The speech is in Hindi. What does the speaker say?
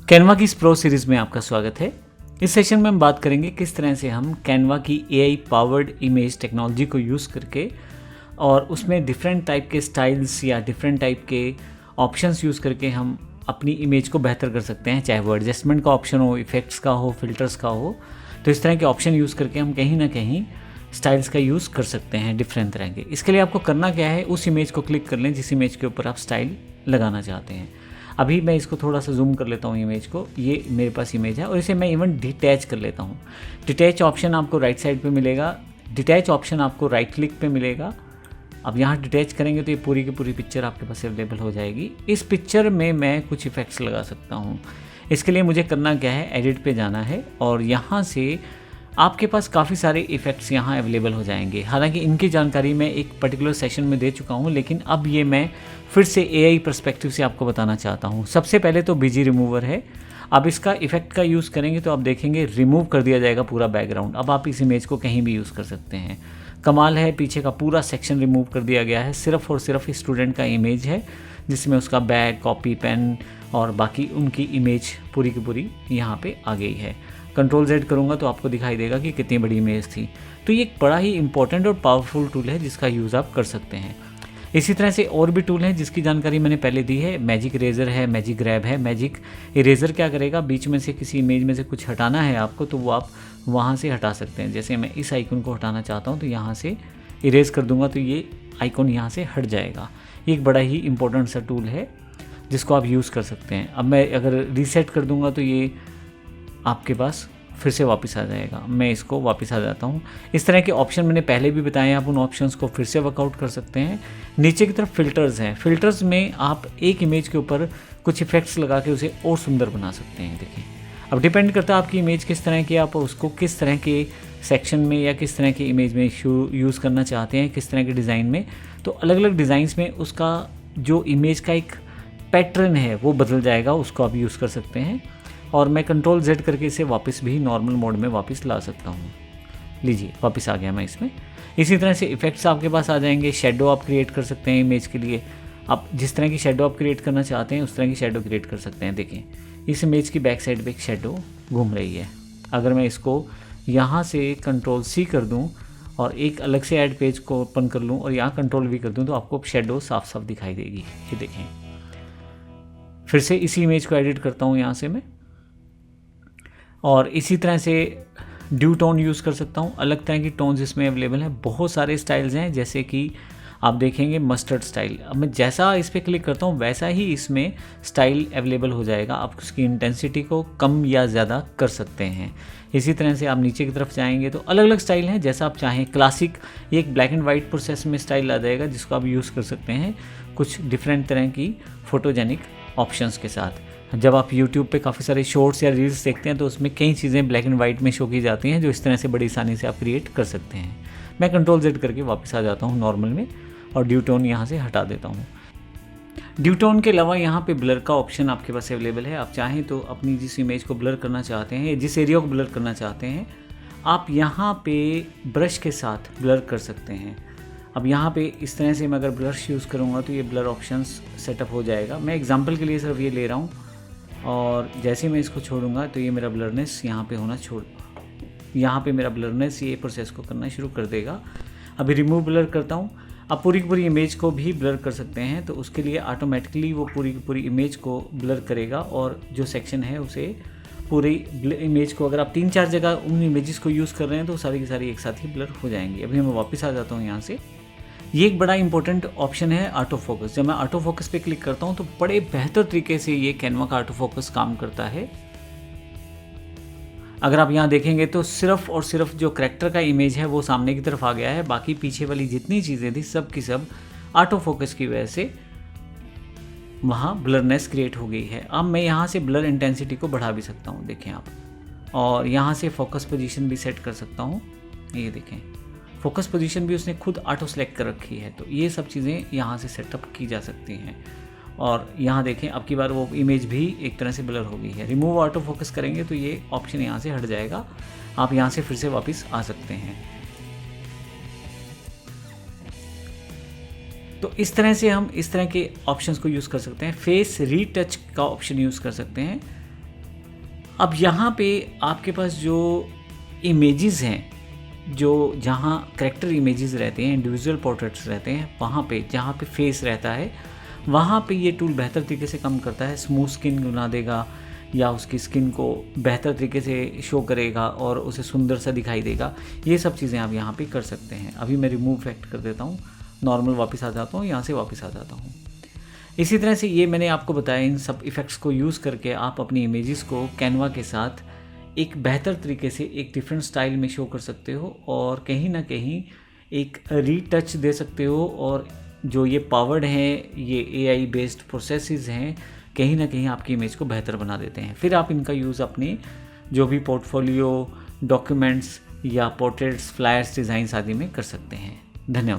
कैनवा की इस प्रो सीरीज़ में आपका स्वागत है। इस सेशन में हम बात करेंगे किस तरह से हम कैनवा की एआई पावर्ड इमेज टेक्नोलॉजी को यूज़ करके और उसमें डिफरेंट टाइप के स्टाइल्स या डिफरेंट टाइप के ऑप्शंस यूज़ करके हम अपनी इमेज को बेहतर कर सकते हैं, चाहे वो एडजस्टमेंट का ऑप्शन हो, इफ़ेक्ट्स का हो, फिल्टर्स का हो। तो इस तरह के ऑप्शन यूज़ करके हम कहीं ना कहीं स्टाइल्स का यूज़ कर सकते हैं डिफरेंट तरह के। इसके लिए आपको करना क्या है, उस इमेज को क्लिक कर लें जिस इमेज के ऊपर आप स्टाइल लगाना चाहते हैं। अभी मैं इसको थोड़ा सा जूम कर लेता हूँ इमेज को। ये मेरे पास इमेज है और इसे मैं इवन डिटैच कर लेता हूँ। डिटैच ऑप्शन आपको राइट साइड पे मिलेगा, डिटैच ऑप्शन आपको राइट क्लिक पे मिलेगा। अब यहाँ डिटैच करेंगे तो ये पूरी की पूरी पिक्चर आपके पास अवेलेबल हो जाएगी। इस पिक्चर में मैं कुछ इफ़ेक्ट्स लगा सकता हूँ। इसके लिए मुझे करना क्या है, एडिट पे जाना है और यहाँ से आपके पास काफ़ी सारे इफ़ेक्ट्स यहाँ अवेलेबल हो जाएंगे। हालांकि इनकी जानकारी मैं एक पर्टिकुलर सेशन में दे चुका हूँ, लेकिन अब ये मैं फिर से एआई पर्सपेक्टिव से आपको बताना चाहता हूँ। सबसे पहले तो बीजी रिमूवर है। अब इसका इफ़ेक्ट का यूज़ करेंगे तो आप देखेंगे रिमूव कर दिया जाएगा पूरा बैकग्राउंड। अब आप इस इमेज को कहीं भी यूज़ कर सकते हैं। कमाल है, पीछे का पूरा सेक्शन रिमूव कर दिया गया है। सिर्फ और सिर्फ स्टूडेंट का इमेज है जिसमें उसका बैग, कॉपी, पेन और बाकी उनकी इमेज पूरी की पूरी यहाँ पे आ गई है। कंट्रोल Z करूँगा तो आपको दिखाई देगा कि कितनी बड़ी इमेज थी। तो ये एक बड़ा ही इंपॉर्टेंट और पावरफुल टूल है जिसका यूज़ आप कर सकते हैं। इसी तरह से और भी टूल हैं जिसकी जानकारी मैंने पहले दी है। मैजिक इरेजर है, मैजिक ग्रैब है। मैजिक इरेजर क्या करेगा, बीच में से किसी इमेज में से कुछ हटाना है आपको तो वो आप वहाँ से हटा सकते हैं। जैसे मैं इस आइकन को हटाना चाहता हूँ तो यहाँ से इरेज कर दूँगा तो ये आइकन यहाँ से हट जाएगा। ये एक बड़ा ही इंपॉर्टेंट सा टूल है जिसको आप यूज़ कर सकते हैं। अब मैं अगर रीसेट कर दूँगा तो ये आपके पास फिर से वापस आ जाएगा। मैं इसको वापस आ जाता हूँ। इस तरह के ऑप्शन मैंने पहले भी बताए हैं, आप उन ऑप्शंस को फिर से वर्कआउट कर सकते हैं। नीचे की तरफ फ़िल्टर्स हैं। फ़िल्टर्स में आप एक इमेज के ऊपर कुछ इफ़ेक्ट्स लगा के उसे और सुंदर बना सकते हैं। देखिए, अब डिपेंड करता है आपकी इमेज किस तरह की, आप उसको किस तरह के सेक्शन में या किस तरह की इमेज में यूज़ करना चाहते हैं, किस तरह के डिज़ाइन में। तो अलग अलग डिज़ाइंस में उसका जो इमेज का एक पैटर्न है वो बदल जाएगा, उसको आप यूज़ कर सकते हैं। और मैं कंट्रोल Z करके इसे वापस भी नॉर्मल मोड में वापस ला सकता हूँ। लीजिए, वापस आ गया मैं इसमें। इसी तरह से इफ़ेक्ट्स आपके पास आ जाएंगे। शेडो आप क्रिएट कर सकते हैं इमेज के लिए। आप जिस तरह की शेडो आप क्रिएट करना चाहते हैं उस तरह की शेडो क्रिएट कर सकते हैं। देखिए, इस इमेज की बैक साइड पे एक शेडो घूम रही है। अगर मैं इसको यहाँ से कंट्रोल C कर दूँ और एक अलग से ऐड पेज को ओपन कर लूँ और यहाँ कंट्रोल V कर दूँ तो आपको शेडो साफ साफ दिखाई देगी। ये देखें, फिर से इसी इमेज को एडिट करता हूँ यहाँ से मैं और इसी तरह से ड्यू टोन यूज़ कर सकता हूँ। अलग तरह की टोन्स इसमें अवेलेबल हैं। बहुत सारे स्टाइल्स हैं, जैसे कि आप देखेंगे मस्टर्ड स्टाइल। अब मैं जैसा इस पर क्लिक करता हूँ वैसा ही इसमें स्टाइल अवेलेबल हो जाएगा। आप उसकी इंटेंसिटी को कम या ज़्यादा कर सकते हैं। इसी तरह से आप नीचे की तरफ जाएंगे तो अलग अलग स्टाइल हैं, जैसा आप चाहें। क्लासिक, ये एक ब्लैक एंड वाइट प्रोसेस में स्टाइल आ जाएगा जिसको आप यूज़ कर सकते हैं कुछ डिफरेंट तरह की फोटोजेनिक ऑप्शंस के साथ। जब आप YouTube पे काफ़ी सारे शॉर्ट्स या रील्स देखते हैं तो उसमें कई चीज़ें ब्लैक एंड वाइट में शो की जाती हैं जो इस तरह से बड़ी आसानी से आप क्रिएट कर सकते हैं। मैं कंट्रोल Z करके वापस आ जाता हूँ नॉर्मल में और ड्यू टोन यहाँ से हटा देता हूँ। ड्यू टोन के अलावा यहाँ पे ब्लर का ऑप्शन आपके पास अवेलेबल है। आप चाहें तो अपनी जिस इमेज को ब्लर करना चाहते हैं, जिस एरिया को ब्लर करना चाहते हैं, आप यहाँ पे ब्रश के साथ ब्लर कर सकते हैं। अब यहाँ पे इस तरह से मैं अगर ब्रश यूज़ करूँगा तो ये ब्लर ऑप्शंस सेटअप हो जाएगा। मैं एग्जांपल के लिए सिर्फ ये ले रहा हूँ और जैसे मैं इसको छोड़ूंगा तो ये मेरा ब्लरनेस यहाँ पे होना यहाँ पे मेरा ब्लरनेस ये प्रोसेस को करना शुरू कर देगा। अभी रिमूव ब्लर करता हूँ। अब पूरी की पूरी इमेज को भी ब्लर कर सकते हैं तो उसके लिए ऑटोमेटिकली वो पूरी की पूरी इमेज को ब्लर करेगा और जो सेक्शन है उसे पूरी इमेज को, अगर आप 3-4 जगह उन इमेजेस को यूज़ कर रहे हैं तो सारी की सारी एक साथ ही ब्लर हो जाएंगी। अभी मैं वापस आ जाता हूँ यहाँ से। ये एक बड़ा इंपॉर्टेंट ऑप्शन है ऑटो फोकस। जब मैं ऑटो फोकस पे क्लिक करता हूँ तो बड़े बेहतर तरीके से ये कैनवा का ऑटो फोकस काम करता है। अगर आप यहाँ देखेंगे तो सिर्फ और सिर्फ जो करैक्टर का इमेज है वो सामने की तरफ आ गया है, बाकी पीछे वाली जितनी चीज़ें थी सब की सब ऑटो फोकस की वजह से वहाँ ब्लरनेस क्रिएट हो गई है। अब मैं यहाँ से ब्लर इंटेंसिटी को बढ़ा भी सकता हूँ, देखें आप, और यहाँ से फोकस पोजीशन भी सेट कर सकता हूँ। ये देखें, फोकस पोजीशन भी उसने खुद ऑटो सेलेक्ट कर रखी है। तो ये सब चीज़ें यहाँ से सेटअप की जा सकती हैं। और यहाँ देखें, अब की बार वो इमेज भी एक तरह से ब्लर हो गई है। रिमूव ऑटो फोकस करेंगे तो ये ऑप्शन यहाँ से हट जाएगा। आप यहाँ से फिर से वापस आ सकते हैं। तो इस तरह से हम इस तरह के ऑप्शंस को यूज़ कर सकते हैं। फेस रीटच का ऑप्शन यूज़ कर सकते हैं। अब यहाँ पे आपके पास जो इमेजेस हैं, जो जहाँ करेक्टर इमेजेस रहते हैं, इंडिविजुअल पोर्ट्रेट्स रहते हैं, वहाँ पे जहाँ पे फेस रहता है वहाँ पे ये टूल बेहतर तरीके से काम करता है। स्मूथ स्किन बना देगा या उसकी स्किन को बेहतर तरीके से शो करेगा और उसे सुंदर सा दिखाई देगा। ये सब चीज़ें आप यहाँ पे कर सकते हैं। अभी मैं रिमूव इफेक्ट कर देता हूँ, नॉर्मल वापस आ जाता हूँ, यहाँ से वापस आ जाता हूँ। इसी तरह से ये मैंने आपको बताया, इन सब इफ़ेक्ट्स को यूज़ करके आप अपनी इमेजेस को कैनवा के साथ एक बेहतर तरीके से एक डिफरेंट स्टाइल में शो कर सकते हो और कहीं ना कहीं एक रीटच दे सकते हो। और जो ये पावर्ड हैं, ये AI बेस्ड प्रोसेसेस हैं, कहीं ना कहीं आपकी इमेज को बेहतर बना देते हैं। फिर आप इनका यूज़ अपने जो भी पोर्टफोलियो, डॉक्यूमेंट्स या पोर्ट्रेट्स, फ्लायर्स, डिज़ाइंस आदि में कर सकते हैं। धन्यवाद।